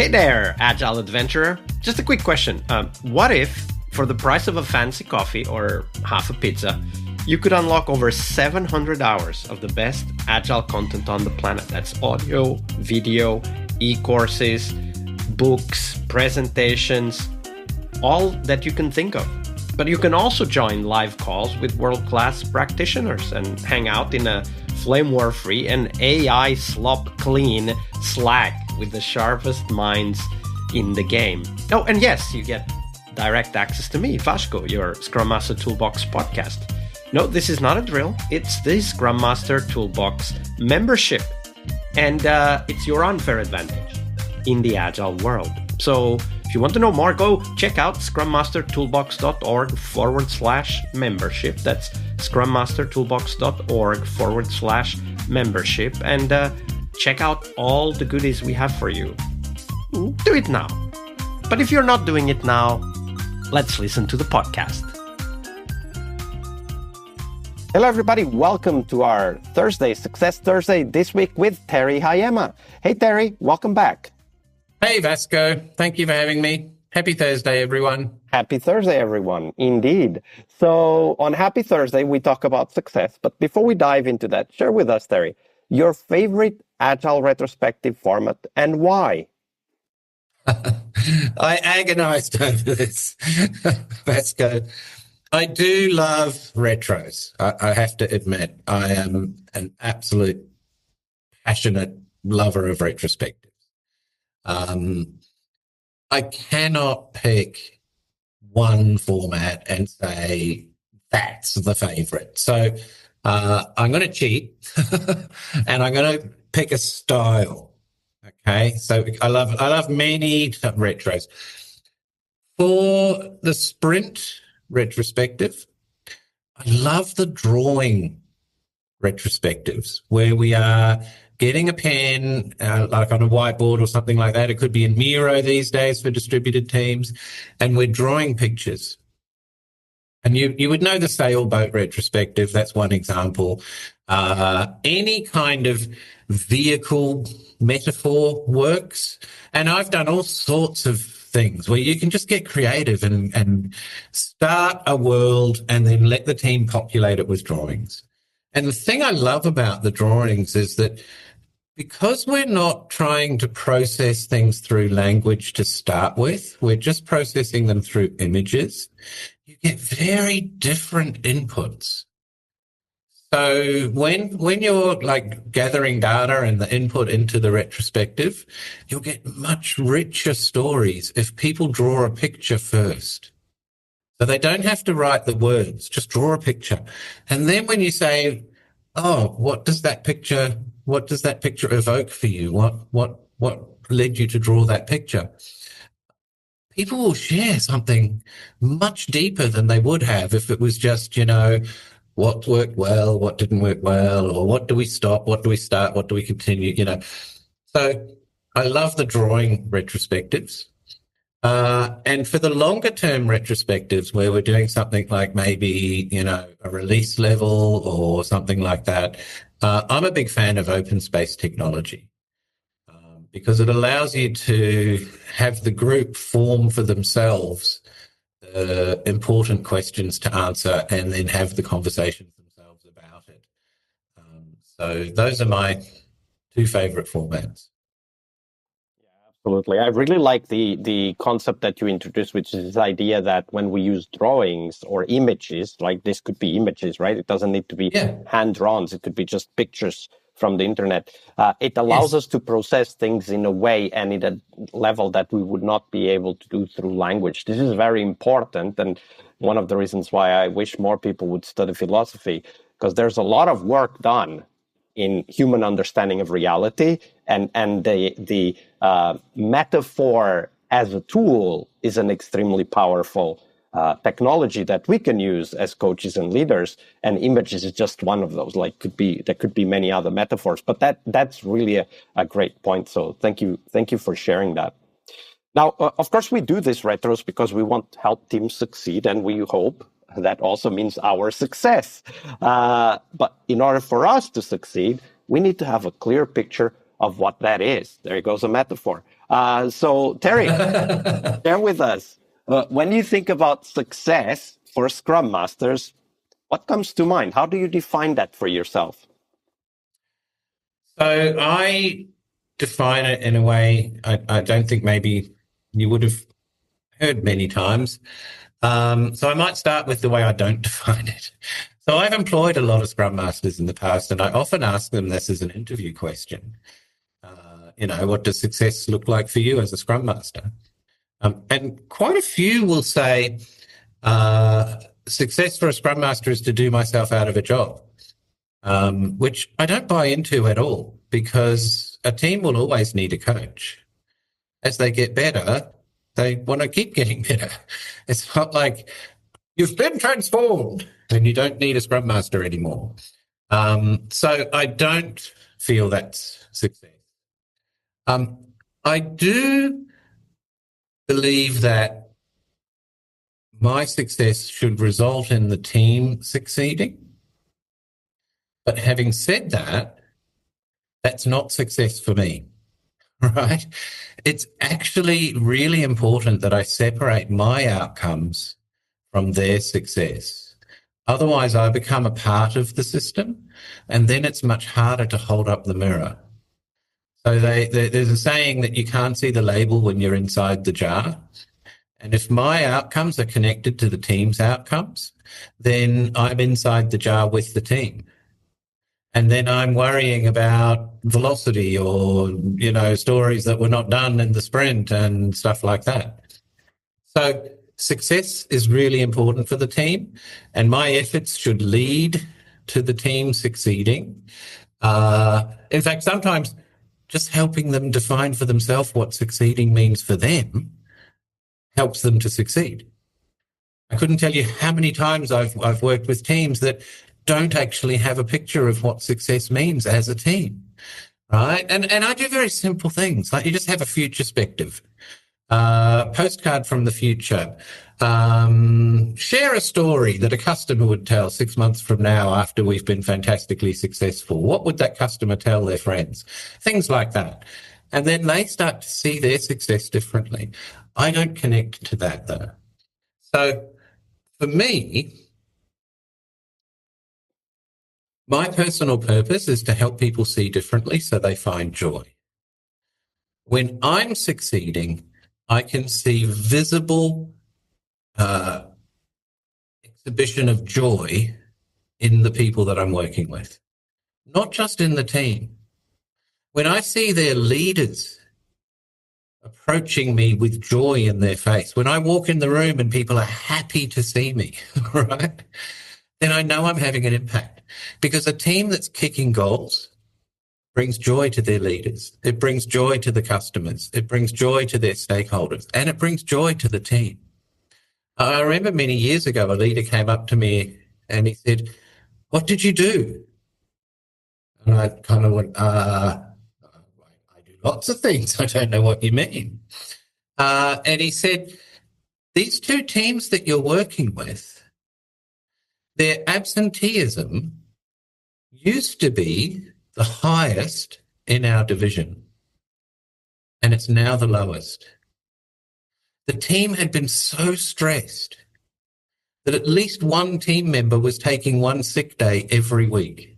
Hey there, Agile Adventurer. Just a quick question. What if, for the price of a fancy coffee or half a pizza, you could unlock over 700 hours of the best Agile content on the planet? That's audio, video, e-courses, books, presentations, all that you can think of. But you can also join live calls with world-class practitioners and hang out in a flame war-free and AI slop-clean Slack with the sharpest minds in the game. Oh, and yes, you get direct access to me, Vasco, your Scrum Master Toolbox podcast. No, this is not a drill. It's the Scrum Master Toolbox membership. And it's your unfair advantage in the Agile world. So if you want to know more, go check out scrummastertoolbox.org/membership. That's scrummastertoolbox.org/membership. And check out all the goodies we have for you. Do it now. But if you're not doing it now, let's listen to the podcast. Hello, everybody. Welcome to our Thursday, Success Thursday, this week with Terry Haayema. Hey, Terry, welcome back. Hey, Vasco. Thank you for having me. Happy Thursday, everyone. Happy Thursday, everyone. Indeed. So on Happy Thursday, we talk about success. But before we dive into that, share with us, Terry, your favorite Agile retrospective format and why? I agonized over this, Vasco. I do love retros. I have to admit, I am an absolute passionate lover of retrospectives. I cannot pick one format and say that's the favorite. So I'm going to cheat and I'm going to pick a style. Okay, so I love many retros. For the sprint retrospective, I love the drawing retrospectives where we are getting a pen, like on a whiteboard or something like that. It could be in Miro these days for distributed teams, and we're drawing pictures. And you would know the sailboat retrospective. That's one example. Any kind of vehicle metaphor works. And I've done all sorts of things where you can just get creative and start a world and then let the team populate it with drawings. And the thing I love about the drawings is that because we're not trying to process things through language to start with, we're just processing them through images, you get very different inputs. So when you're like gathering data and the input into the retrospective, you'll get much richer stories if people draw a picture first. So they don't have to write the words, just draw a picture. And then when you say, oh, what does that picture evoke for you? What led you to draw that picture? People will share something much deeper than they would have if it was just, what worked well, what didn't work well, or what do we stop, what do we start, what do we continue, So I love the drawing retrospectives. And for the longer term retrospectives where we're doing something like maybe, a release level or something like that, I'm a big fan of open space technology because it allows you to have the group form for themselves important questions to answer and then have the conversations themselves about it. So those are my two favorite formats. Absolutely. I really like the concept that you introduced, which is this idea that when we use drawings or images, like this could be images, right? It doesn't need to be hand-drawn. It could be just pictures from the internet. It allows us to process things in a way and at a level that we would not be able to do through language. This is very important. And one of the reasons why I wish more people would study philosophy, because there's a lot of work done in human understanding of reality, and the metaphor as a tool is an extremely powerful technology that we can use as coaches and leaders, and images is just one of those. There could be many other metaphors, but that's really a great point. So thank you for sharing that. Now, of course, we do this retros because we want to help teams succeed, and we hope that also means our success. But in order for us to succeed, we need to have a clear picture of what that is. There goes a metaphor. So Terry, share with us, when you think about success for Scrum Masters, what comes to mind? How do you define that for yourself? So I define it in a way I don't think maybe you would have heard many times. So I might start with the way I don't define it. So I've employed a lot of Scrum Masters in the past, and I often ask them this as an interview question. What does success look like for you as a Scrum Master? And quite a few will say, success for a Scrum Master is to do myself out of a job, which I don't buy into at all, because a team will always need a coach. As they get better, they want to keep getting better. It's not like you've been transformed and you don't need a Scrum Master anymore. So I don't feel that's success. I do believe that my success should result in the team succeeding. But having said that, that's not success for me, right? It's actually really important that I separate my outcomes from their success. Otherwise, I become a part of the system, and then it's much harder to hold up the mirror. So there's a saying that you can't see the label when you're inside the jar. And if my outcomes are connected to the team's outcomes, then I'm inside the jar with the team. And then I'm worrying about velocity or, stories that were not done in the sprint and stuff like that. So success is really important for the team, and my efforts should lead to the team succeeding. In fact, sometimes just helping them define for themselves what succeeding means for them helps them to succeed. I couldn't tell you how many times I've worked with teams that don't actually have a picture of what success means as a team, right? And I do very simple things, like you just have a future perspective. Postcard from the future. Share a story that a customer would tell 6 months from now after we've been fantastically successful. What would that customer tell their friends? Things like that. And then they start to see their success differently. I don't connect to that, though. So for me, my personal purpose is to help people see differently so they find joy. When I'm succeeding, I can see visible exhibition of joy in the people that I'm working with, not just in the team. When I see their leaders approaching me with joy in their face, when I walk in the room and people are happy to see me, right, then I know I'm having an impact, because a team that's kicking goals brings joy to their leaders. It brings joy to the customers. It brings joy to their stakeholders, and it brings joy to the team. I remember many years ago, a leader came up to me and he said, "What did you do?" And I kind of went, I do lots of things. I don't know what you mean. And he said, "These two teams that you're working with, their absenteeism used to be the highest in our division, and it's now the lowest. The team had been so stressed that at least one team member was taking one sick day every week.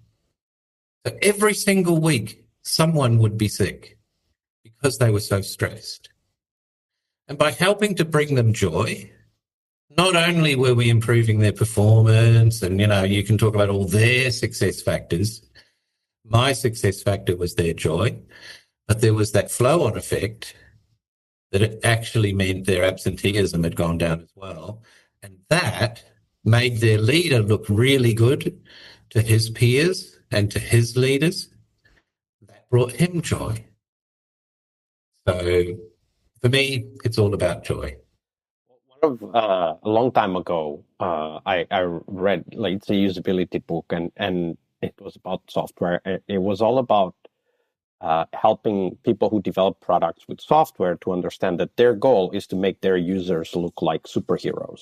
So every single week, someone would be sick because they were so stressed. And by helping to bring them joy, not only were we improving their performance, and, you can talk about all their success factors, my success factor was their joy, but there was that flow-on effect that it actually meant their absenteeism had gone down as well. And that made their leader look really good to his peers and to his leaders. That brought him joy. So for me, it's all about joy. A long time ago, I read, it's a usability book, and it was about software. It was all about helping people who develop products with software to understand that their goal is to make their users look like superheroes.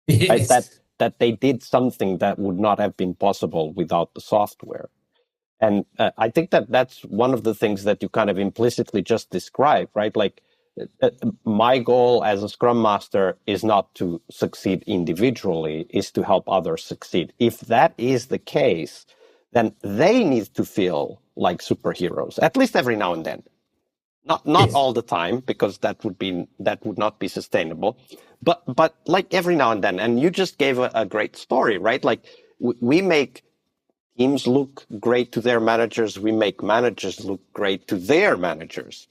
Yes. Right? That they did something that would not have been possible without the software. And I think that that's one of the things that you kind of implicitly just described, right? Like my goal as a Scrum Master is not to succeed individually, is to help others succeed. If that is the case, then they need to feel like superheroes, at least every now and then. Not Yes. all the time, because that would not be sustainable, but like every now and then. And you just gave a great story, right? Like we make teams look great to their managers. We make managers look great to their managers.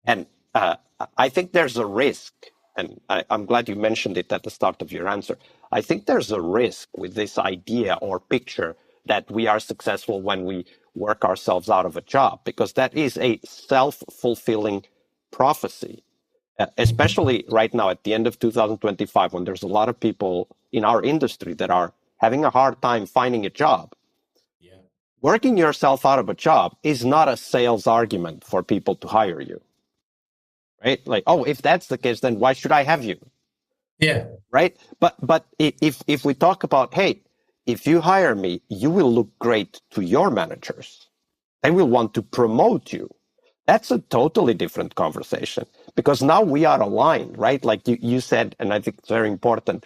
And I think there's a risk, and I'm glad you mentioned it at the start of your answer. I think there's a risk with this idea or picture that we are successful when we work ourselves out of a job, because that is a self-fulfilling prophecy, especially right now at the end of 2025, when there's a lot of people in our industry that are having a hard time finding a job. Yeah. Working yourself out of a job is not a sales argument for people to hire you. Right? Like, oh, if that's the case, then why should I have you? Yeah. Right? But if we talk about, hey, if you hire me, you will look great to your managers. They will want to promote you. That's a totally different conversation, because now we are aligned, right? Like you said, and I think it's very important,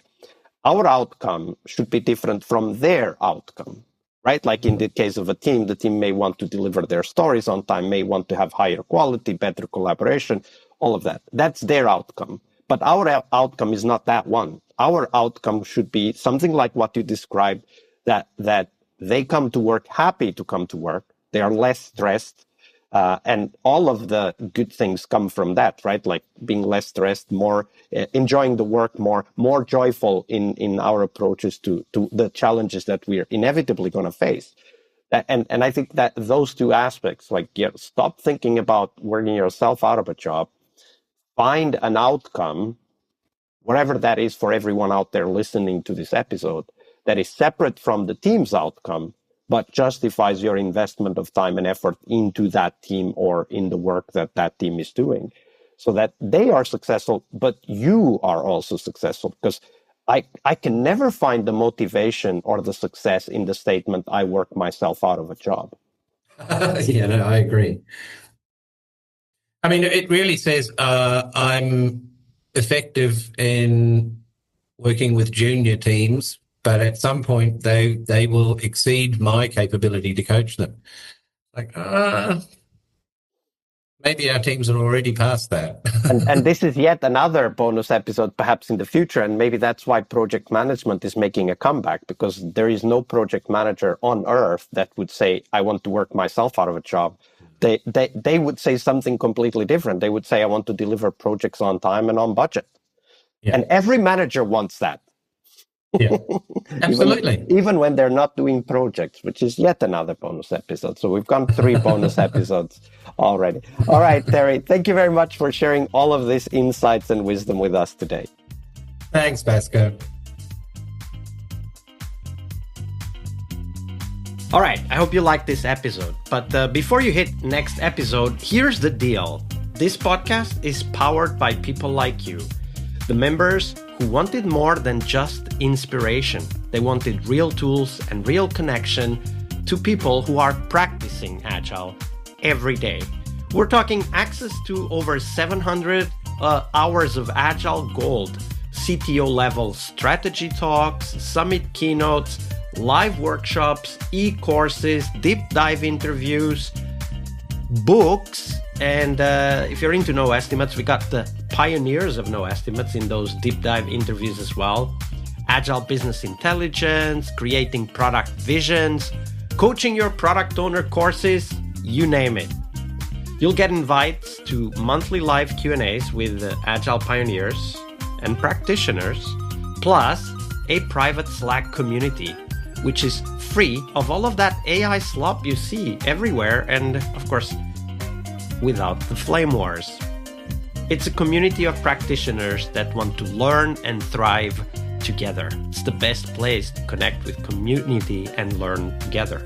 our outcome should be different from their outcome, right? Like in the case of a team, the team may want to deliver their stories on time, may want to have higher quality, better collaboration, all of that. That's their outcome. But our outcome is not that one. Our outcome should be something like what you described, that they come to work happy to come to work. They are less stressed. And all of the good things come from that, right? Like being less stressed, more enjoying the work, more joyful in our approaches to the challenges that we're inevitably going to face. And I think that those two aspects, like stop thinking about working yourself out of a job, find an outcome, whatever that is for everyone out there listening to this episode, that is separate from the team's outcome, but justifies your investment of time and effort into that team or in the work that that team is doing, so that they are successful, but you are also successful. Because I can never find the motivation or the success in the statement, I work myself out of a job. Yeah, no, I agree. I mean, it really says I'm effective in working with junior teams, but at some point they will exceed my capability to coach them. Like, maybe our teams are already past that. and this is yet another bonus episode, perhaps in the future, and maybe that's why project management is making a comeback, because there is no project manager on earth that would say, I want to work myself out of a job. They would say something completely different. They would say, I want to deliver projects on time and on budget. Yeah. And every manager wants that. Yeah, absolutely. Even when they're not doing projects, which is yet another bonus episode. So we've gone 3 bonus episodes already. All right, Terry, thank you very much for sharing all of these insights and wisdom with us today. Thanks, Vasco. All right, I hope you liked this episode. But before you hit next episode, here's the deal. This podcast is powered by people like you, the members who wanted more than just inspiration. They wanted real tools and real connection to people who are practicing Agile every day. We're talking access to over 700 hours of Agile Gold, CTO level strategy talks, summit keynotes, live workshops, e-courses, deep dive interviews, books, and if you're into no estimates, we got the pioneers of no estimates in those deep dive interviews as well. Agile business intelligence, creating product visions, coaching your product owner courses, you name it. You'll get invites to monthly live Q&As with Agile pioneers and practitioners, plus a private Slack community, which is free of all of that AI slop you see everywhere, and of course, without the flame wars. It's a community of practitioners that want to learn and thrive together. It's the best place to connect with community and learn together.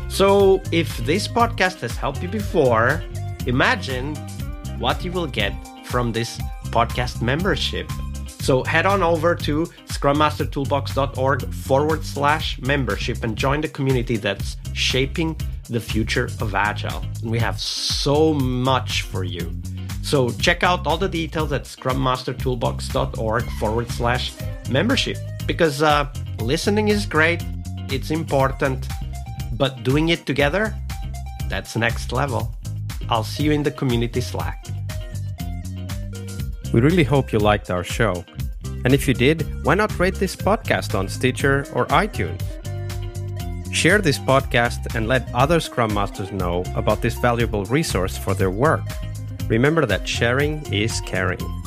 So if this podcast has helped you before, imagine what you will get from this podcast membership. So head on over to scrummastertoolbox.org/membership and join the community that's shaping the future of Agile. And we have so much for you. So check out all the details at scrummastertoolbox.org/membership, because listening is great, it's important, but doing it together, that's next level. I'll see you in the community Slack. We really hope you liked our show. And if you did, why not rate this podcast on Stitcher or iTunes? Share this podcast and let other Scrum Masters know about this valuable resource for their work. Remember that sharing is caring.